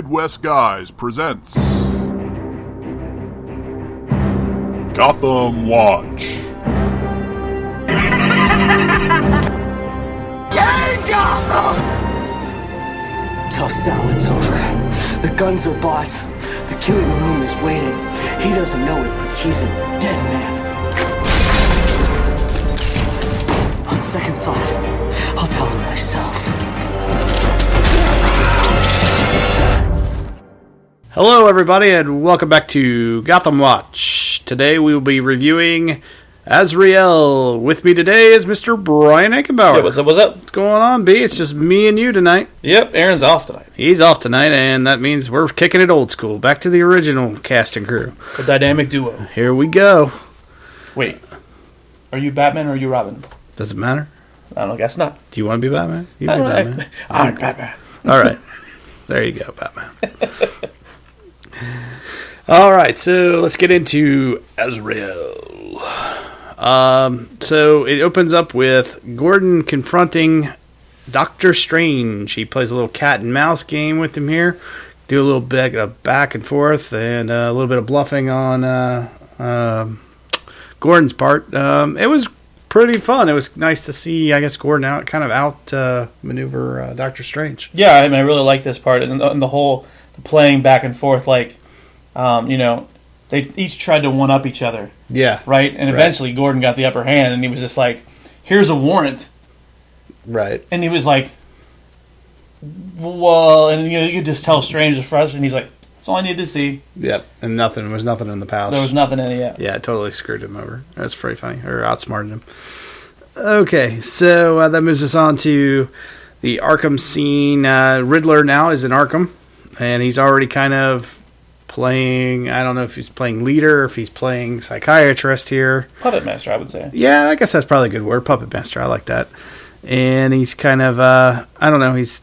Midwest Guys presents Gotham Watch. Yay, Gotham! Tell Sal it's over. The guns are bought. The killing room is waiting. He doesn't know it, but he's a dead man. On second thought, I'll tell him myself. Hello, everybody, and welcome back to Gotham Watch. Today we will be reviewing Azrael. With me today is Mr. Brian Eichenbauer. Yeah, what's up? What's going on, B? It's just me and you tonight. Yep, Aaron's off tonight. He's off tonight, and that means we're kicking it old school. Back to the original cast and crew. The dynamic duo. Here we go. Wait, are you Batman or are you Robin? Does it matter? I don't guess not. Do you want to be Batman? You I be don't know. Batman. I'm Batman. All right. There you go, Batman. All right, so let's get into Azrael. So it opens up with Gordon confronting Dr. Strange. He plays a little cat and mouse game with him here. Do a little bit of back and forth and a little bit of bluffing on Gordon's part. It was pretty fun. It was nice to see, I guess, Gordon out maneuver Dr. Strange. Yeah, I mean, I really like this part and the whole playing back and forth. Like, they each tried to one up each other. Yeah. Right? And eventually Gordon got the upper hand and he was just like, here's a warrant. Right. And he was like, well, and you could just tell Strange is frustrated. And he's like, that's all I need to see. Yep. And there was nothing in the pouch. There was nothing in it yet. Yeah, it totally screwed him over. That's pretty funny. Or outsmarted him. Okay, so that moves us on to the Arkham scene. Riddler now is in Arkham. And he's already kind of playing, I don't know if he's playing leader or if he's playing psychiatrist here. Puppet master, I would say. Yeah, I guess that's probably a good word. Puppet master, I like that. And he's kind of, I don't know, he's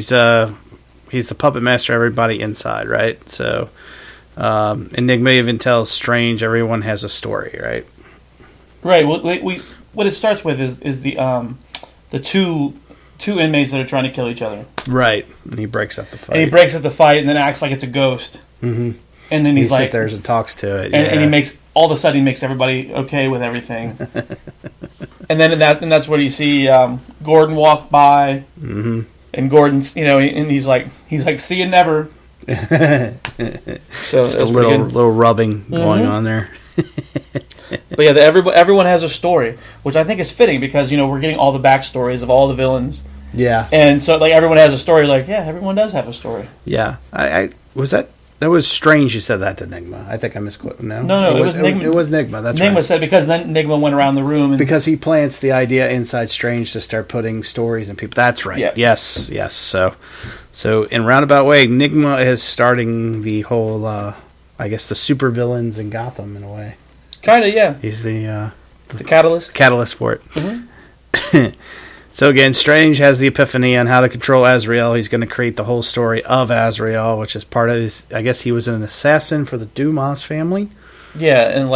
the puppet master of everybody inside, right? So, Enigma even tells Strange everyone has a story, right? Right. Well, what it starts with is the two inmates that are trying to kill each other. Right. And he breaks up the fight. And he breaks up the fight and then acts like it's a ghost. Mm-hmm. And then he's like... He sits there and talks to it. And he makes... All of a sudden, he makes everybody okay with everything. And then that's where you see Gordon walk by. Mm-hmm. And Gordon's, and he's like, see you never. So just a little rubbing going on there. But yeah, everyone has a story, which I think is fitting because we're getting all the backstories of all the villains. Yeah, and so like everyone has a story. Like everyone does have a story. Yeah, I was that was Strange. You said that to Enigma. I think I misquoted. No, it was Enigma. It was Enigma. That's Enigma right. said because then Enigma went around the room because he plants the idea inside Strange to start putting stories in people. That's right. Yeah. Yes. So in roundabout way, Enigma is starting the whole. I guess the supervillains in Gotham in a way. Kind of, yeah. He's the catalyst. Catalyst for it. Mm-hmm. So again, Strange has the epiphany on how to control Azrael. He's going to create the whole story of Azrael, which is part of his... I guess he was an assassin for the Dumas family. Yeah, and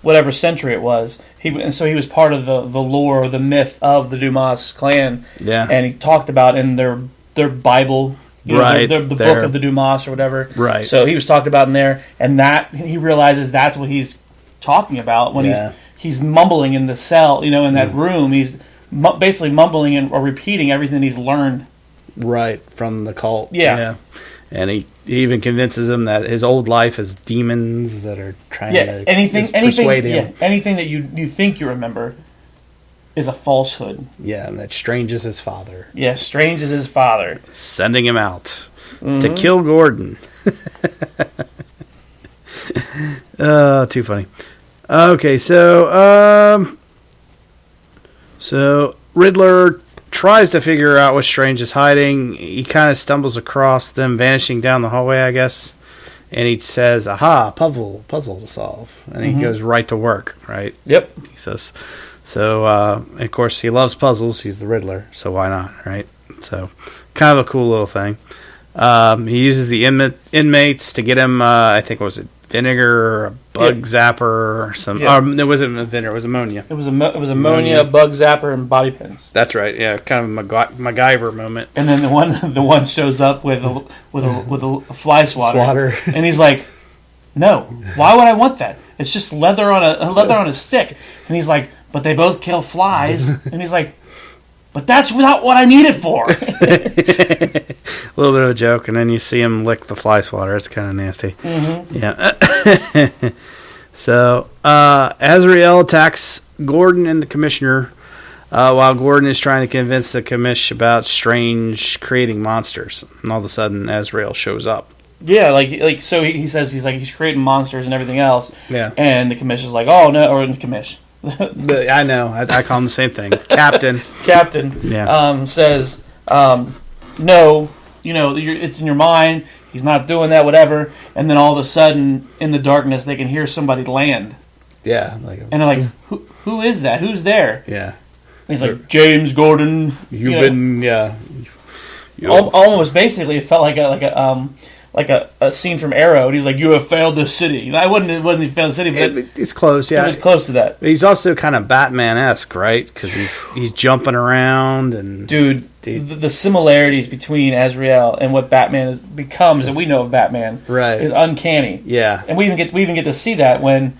whatever century it was. He was part of the lore, the myth of the Dumas clan. Yeah. And he talked about in their Bible... Right. The book of the Dumas or whatever. Right. So he was talked about in there, and that he realizes that's what he's talking about when he's mumbling in the cell, in that room. He's basically mumbling or repeating everything he's learned. Right, from the cult. Yeah. And he even convinces him that his old life is demons that are trying to persuade him. Yeah, anything that you think you remember is a falsehood. Yeah, and that Strange is his father. Yeah, Strange is his father. Sending him out to kill Gordon. Too funny. Okay, so Riddler tries to figure out what Strange is hiding. He kind of stumbles across them vanishing down the hallway, I guess. And he says, aha, puzzle to solve. And he goes right to work, right? Yep. He says... So, of course, he loves puzzles. He's the Riddler, so why not, right? So, kind of a cool little thing. He uses the inmates to get him, I think, vinegar or a bug zapper or some. Yeah. It wasn't vinegar. It was ammonia. It was ammonia, bug zapper, and bobby pins. That's right. Yeah, kind of a MacGyver moment. And then the one shows up with a fly swatter, and he's like, "No, why would I want that? It's just leather on a stick." And he's like, "But they both kill flies." And he's like, "But that's not what I need it for." A little bit of a joke, and then you see him lick the fly swatter. It's kind of nasty. Mm-hmm. Yeah. So Azrael attacks Gordon and the commissioner while Gordon is trying to convince the commish about Strange creating monsters. And all of a sudden, Azrael shows up. Yeah, like so he says he's creating monsters and everything else. Yeah. And the commissioner's like, "Oh no," or the commish. I know. I call him the same thing. Captain. Yeah. Says, "No, it's in your mind. He's not doing that, whatever." And then all of a sudden, in the darkness, they can hear somebody land. Yeah. And they're like, who is that? Who's there? Yeah. And he's like, "James Gordon." You've been, yeah. Almost basically, it felt like a scene from Arrow. And he's like, "You have failed the city." And it wasn't failed the city, but it's close. Yeah, it was close to that. He's also kind of Batman-esque, right? Because he's jumping around and dude. The similarities between Azrael and what Batman becomes that we know of Batman, right, is uncanny. Yeah, and we even get to see that when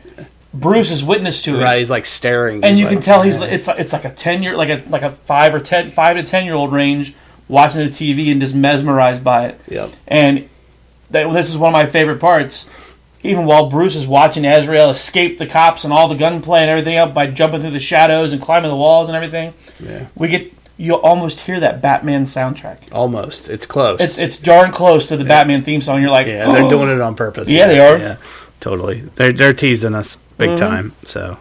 Bruce is witness to it. Right, he's like staring, and you can tell it's like a 10-year, like a 5 to 10-year-old range watching the TV and just mesmerized by it. Yep. And this is one of my favorite parts. Even while Bruce is watching Azrael escape the cops and all the gunplay and everything up by jumping through the shadows and climbing the walls and everything, you almost hear that Batman soundtrack. Almost, it's close. It's darn close to the Batman theme song. You're like, yeah, they're doing it on purpose. Yeah, they are. Yeah, totally. They're teasing us big time. So.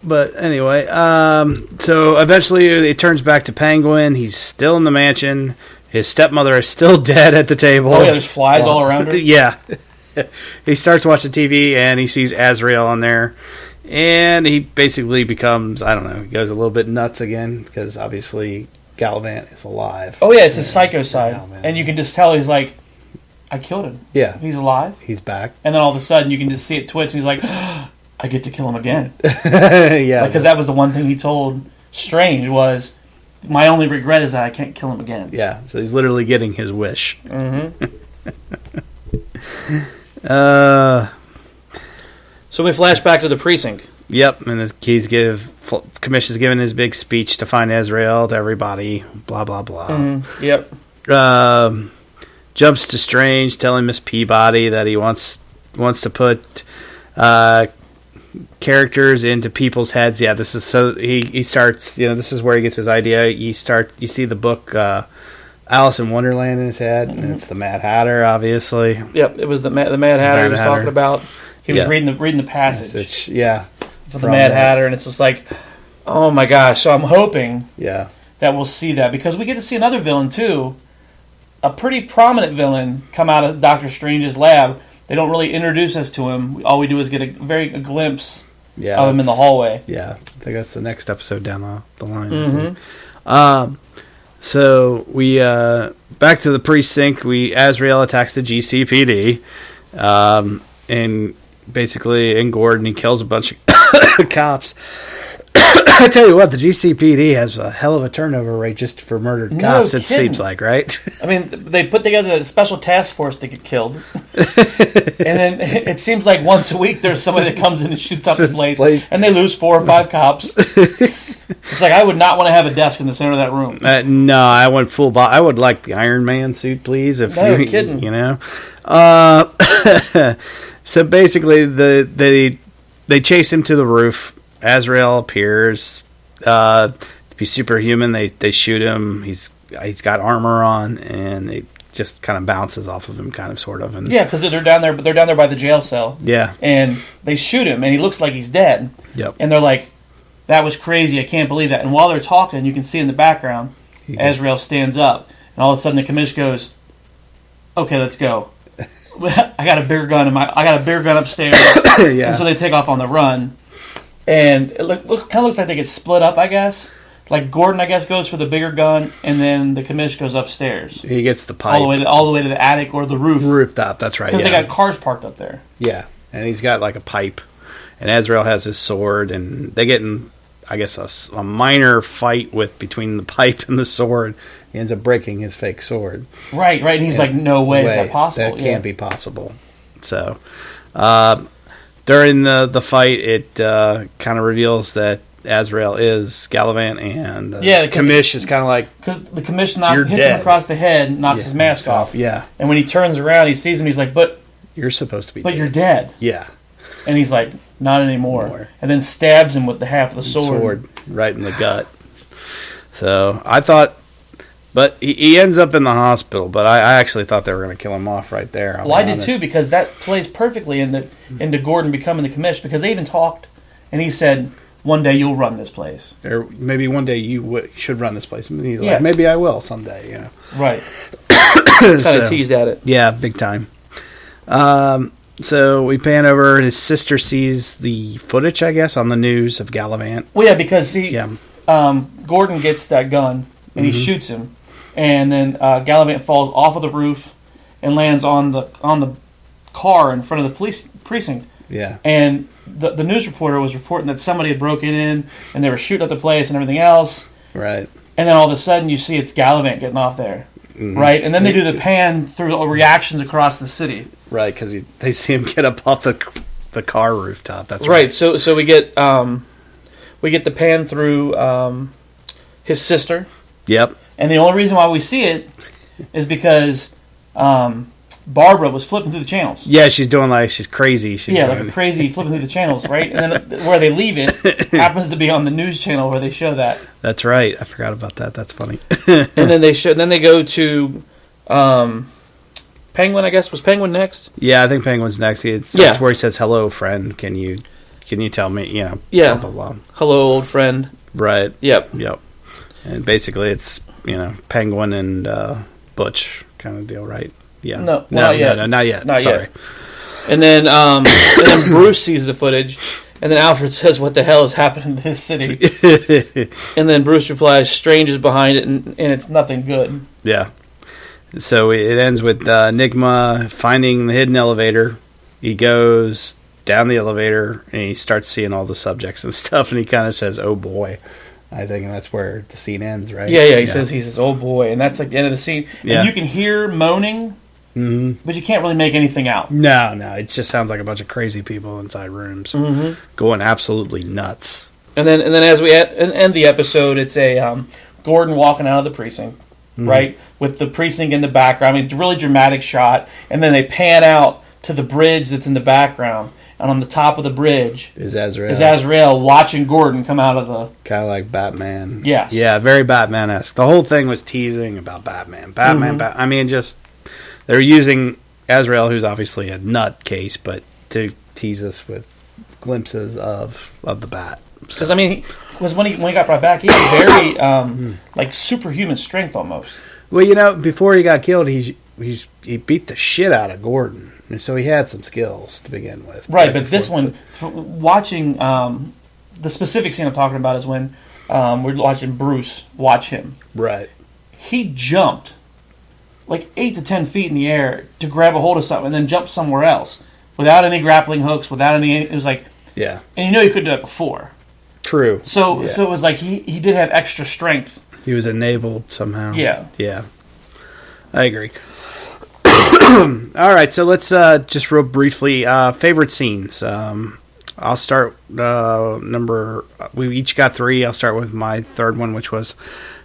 But anyway, so eventually it turns back to Penguin. He's still in the mansion. His stepmother is still dead at the table. Oh, yeah, there's flies all around her. Yeah. He starts watching TV, and he sees Azrael on there. And he basically becomes, I don't know, he goes a little bit nuts again, because obviously Galavan is alive. Oh, yeah, it's his psycho side. And you can just tell he's like, I killed him. Yeah. He's alive. He's back. And then all of a sudden, you can just see it twitch, and he's like, I get to kill him again. Yeah. Because that was the one thing he told Strange was, my only regret is that I can't kill him again. Yeah, so he's literally getting his wish. Mm-hmm. So we flash back to the precinct. Yep, and the commission's giving his big speech to find Azrael to everybody, blah, blah, blah. Mm-hmm. Yep. Jumps to Strange, telling Miss Peabody that he wants to put characters into people's heads. Yeah, this is so he starts. This is where he gets his idea. You see the book Alice in Wonderland in his head, and it's the Mad Hatter, obviously. Yep, it was the Mad Hatter he was talking about. He was reading the passage. Yeah, for the Mad Hatter, and it's just like, oh my gosh. So I'm hoping that we'll see that, because we get to see another villain too, a pretty prominent villain come out of Doctor Strange's lab. They don't really introduce us to him. All we do is get a glimpse of him in the hallway. Yeah, I think that's the next episode down the line. Mm-hmm. So we back to the precinct. Azrael attacks the GCPD, and basically in Gordon he kills a bunch of cops. I tell you what, the GCPD has a hell of a turnover rate just for murdered cops. It seems like, right? I mean, they put together a special task force to get killed, and then it seems like once a week there's somebody that comes in and shoots up the place, and they lose 4 or 5 cops. It's like, I would not want to have a desk in the center of that room. No, I want full. I would like the Iron Man suit, please. If no, you're kidding. So basically, they chase him to the roof. Azrael appears to be superhuman. They shoot him. He's got armor on, and it just kind of bounces off of him, kind of, sort of. And yeah, because they're down there, but they're down there by the jail cell. Yeah, and they shoot him, and he looks like he's dead. Yep. And they're like, "That was crazy. I can't believe that." And while they're talking, you can see in the background, Azrael stands up, and all of a sudden the commish goes, "Okay, let's go." I got a bigger gun upstairs. Yeah. And so they take off on the run. And it kind of looks like they get split up, I guess. like Gordon, I guess, goes for the bigger gun, and then the commish goes upstairs. He gets the pipe. All the way to the attic or the roof. Rooftop, that's right. Because they got cars parked up there. Yeah, and he's got like a pipe. And Azrael has his sword, and they get in, I guess, a minor fight between the pipe and the sword. He ends up breaking his fake sword. Right, and he's like, no way is that possible. That can't be possible. So, during the fight, it kind of reveals that Azrael is Galavan, and the commish is kind of like... Because the commish hits him across the head, knocks his mask off. Yeah. And when he turns around, he sees him, he's like, but... You're supposed to be But you're dead. Yeah. And he's like, not anymore. And then stabs him with the half of the sword. Right in the gut. So, I thought... But he ends up in the hospital, but I actually thought they were going to kill him off right there. Well, I did too, because that plays perfectly into Gordon becoming the commish, because they even talked, and he said, one day you'll run this place. Or maybe one day you should run this place. And he's like, maybe I will someday, you know. Right. Kind of teased at it. Yeah, big time. So we pan over, his sister sees the footage, I guess, on the news of Galavant. Well, yeah, because Gordon gets that gun, and he shoots him. And then Galavant falls off of the roof and lands on the car in front of the police precinct. Yeah. And the news reporter was reporting that somebody had broken in and they were shooting at the place and everything else. Right. And then all of a sudden you see it's Galavant getting off there. Mm-hmm. Right? And then they do the pan through reactions across the city. Right, because they see him get up off the car rooftop. That's right. So we get the pan through his sister. Yep. And the only reason why we see it is because Barbara was flipping through the channels. Yeah, she's doing she's crazy. Like a crazy flipping through the channels, right? And then where they leave it happens to be on the news channel where they show that. That's right. I forgot about that. That's funny. And then they go to Penguin. I guess was Penguin next. Yeah, I think Penguin's next. That's where he says, "Hello, friend. Can you tell me? Blah, blah, blah. Hello, old friend." Right. Yep. And basically, it's Penguin and Butch kind of deal, right? Yeah. No, not yet. No, not yet. Sorry. And then Bruce sees the footage, and then Alfred says, "What the hell is happening to this city?" And then Bruce replies, "Strange is behind it, and it's nothing good." Yeah. So it ends with Enigma finding the hidden elevator. He goes down the elevator, and he starts seeing all the subjects and stuff, and he kind of says, "Oh boy." I think that's where the scene ends, right? Yeah. He says, "Oh boy," and that's like the end of the scene. Yeah. And you can hear moaning, but you can't really make anything out. No, it just sounds like a bunch of crazy people inside rooms going absolutely nuts. And then as we end the episode, it's a Gordon walking out of the precinct, right, with the precinct in the background. I mean, really dramatic shot, and then they pan out to the bridge that's in the background. And on the top of the bridge is Azrael watching Gordon come out of the... Kind of like Batman. Yes. Yeah, very Batman-esque. The whole thing was teasing about Batman. I mean, just... They're using Azrael, who's obviously a nutcase, but to tease us with glimpses of the Bat. Because, I mean, when he got brought back, he had very, superhuman strength almost. Well, before he got killed, he beat the shit out of Gordon. So he had some skills to begin with. Right, but this one, watching the specific scene I'm talking about is when we're watching Bruce watch him. Right. He jumped like 8 to 10 feet in the air to grab a hold of something and then jump somewhere else without any grappling hooks, without any... It was like... Yeah. And he couldn't do that before. True. So it was like he did have extra strength. He was enabled somehow. Yeah. Yeah. I agree. All right, so let's just real briefly favorite scenes. I'll start we each got 3. I'll start with my third one, which was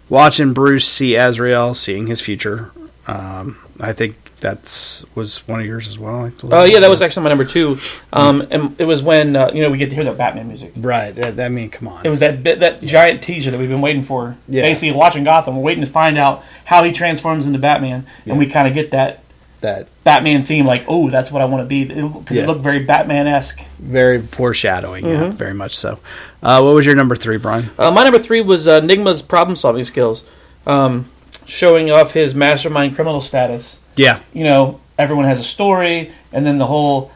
watching Bruce see Azrael, seeing his future. I think that was one of yours as well. Yeah, that was actually my number 2. And it was when we get to hear that Batman music. Right. I mean, come on. It was that giant teaser that we've been waiting for. Yeah. Basically, watching Gotham, we're waiting to find out how he transforms into Batman, and we kind of get that Batman theme, like, oh, that's what I want to be, because it looked very Batman-esque. Very foreshadowing, yeah, very much so. What was your number 3, Brian? My number 3 was Enigma's problem-solving skills, showing off his mastermind criminal status. Yeah. Everyone has a story, and then the whole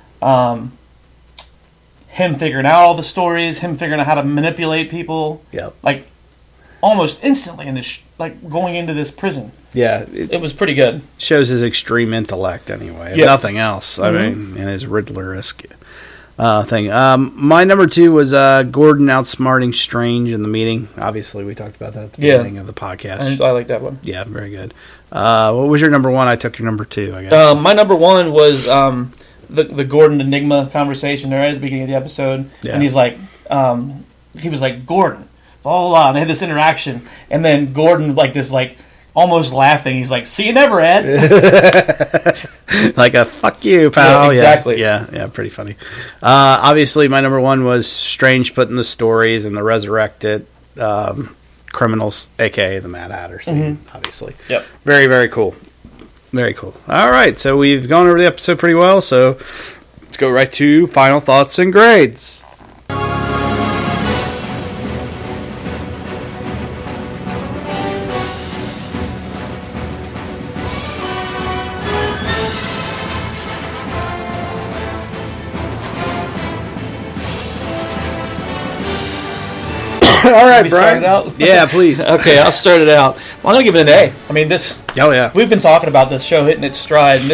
him figuring out all the stories, him figuring out how to manipulate people. Yep. Like, almost instantly in this, like going into this prison. Yeah, It was pretty good. shows his extreme intellect anyway. If Yep. nothing else. I mean, and his Riddler-esque thing. My number 2 was Gordon outsmarting Strange in the meeting. Obviously, we talked about that at the beginning of the podcast. I like that one. Yeah, very good. What was your number 1? I took your number 2, I guess. My number 1 was the Gordon Enigma conversation right at the beginning of the episode. Yeah. And he's like, he was like, Gordon, blah, blah, blah. And they had this interaction. And then Gordon, like this, like, almost laughing. He's like, see you never, Ed. Like a fuck you, pal. Yeah, exactly. Yeah, pretty funny. Obviously, my number 1 was Strange putting the stories and the resurrected criminals, a.k.a. the Mad Hatter scene, obviously. Yep. Very, very cool. Very cool. All right, so we've gone over the episode pretty well, so let's go right to final thoughts and grades. All right, We start Brian. it out? Yeah, please. Okay, I'll start it out. Well, I'm going to give it an A. I mean, Oh, yeah. we've been talking about this show hitting its stride, and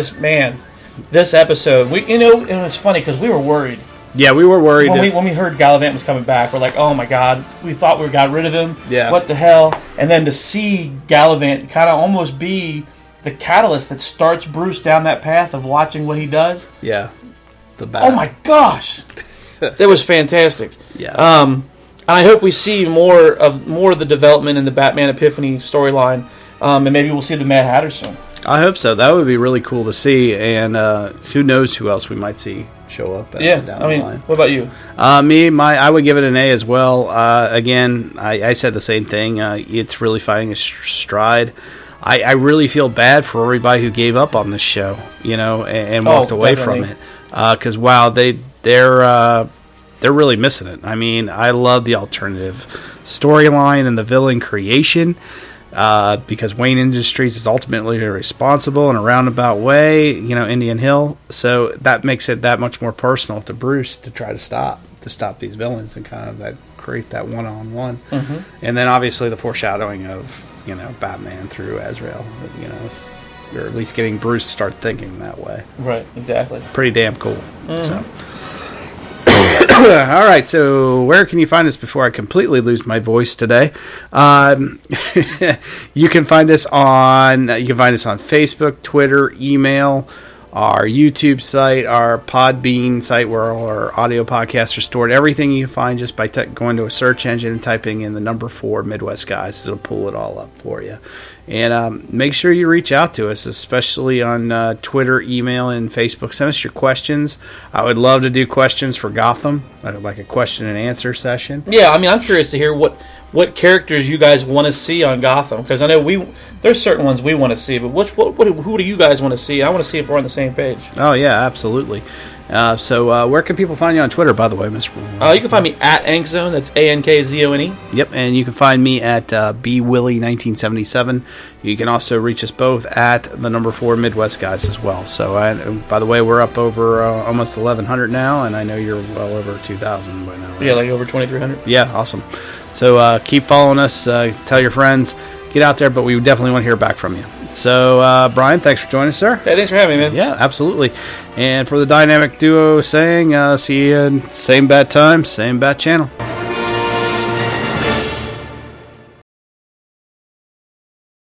this episode, it was funny because we were worried. Yeah, we were worried. When we heard Galavant was coming back, we're like, oh my god, we thought we got rid of him. Yeah. What the hell? And then to see Galavant kind of almost be the catalyst that starts Bruce down that path of watching what he does. Yeah. The Oh my gosh. That was fantastic. Yeah. I hope we see more of the development in the Batman Epiphany storyline, and maybe we'll see the Mad Hatter soon. I hope so. That would be really cool to see, and who knows who else we might see show up down the line. What about you? I would give it an A as well. Again, I said the same thing. It's really finding a stride. I really feel bad for everybody who gave up on this show, and walked away from it. Because wow, they're really missing it. I mean, I love the alternative storyline and the villain creation. Because Wayne Industries is ultimately responsible in a roundabout way, Indian Hill. So that makes it that much more personal to Bruce to try to stop these villains and kind of create that one-on-one. Mm-hmm. And then obviously the foreshadowing of, Batman through Azrael, or at least getting Bruce to start thinking that way. Right, exactly. Pretty damn cool. Mm-hmm. So. All right, so where can you find us before I completely lose my voice today? You can find us on Facebook, Twitter, email, our YouTube site, our Podbean site where all our audio podcasts are stored. Everything you can find just by going to a search engine and typing in the number 4 Midwest Guys. It'll pull it all up for you. And make sure you reach out to us, especially on Twitter, email, and Facebook. Send us your questions. I would love to do questions for Gotham, like a question and answer session. Yeah, I mean, I'm curious to hear what characters you guys want to see on Gotham, because I know there's certain ones we want to see, but who do you guys want to see? I want to see if we're on the same page. Oh, yeah, absolutely. So where can people find you on Twitter, by the way, Mr. You can find me at Ankzone. That's ANKZONE. Yep, and you can find me at BWillie1977. You can also reach us both at the number 4 Midwest Guys as well. So, by the way, we're up over almost 1,100 now, and I know you're well over 2,000 by now. Right? Yeah, like over 2,300. Yeah, awesome. So keep following us. Tell your friends. Get out there, but we definitely want to hear back from you. So, Brian, thanks for joining us, sir. Hey, thanks for having me, man. Yeah, absolutely. And for the dynamic duo saying, see you in same bat time, same bat channel.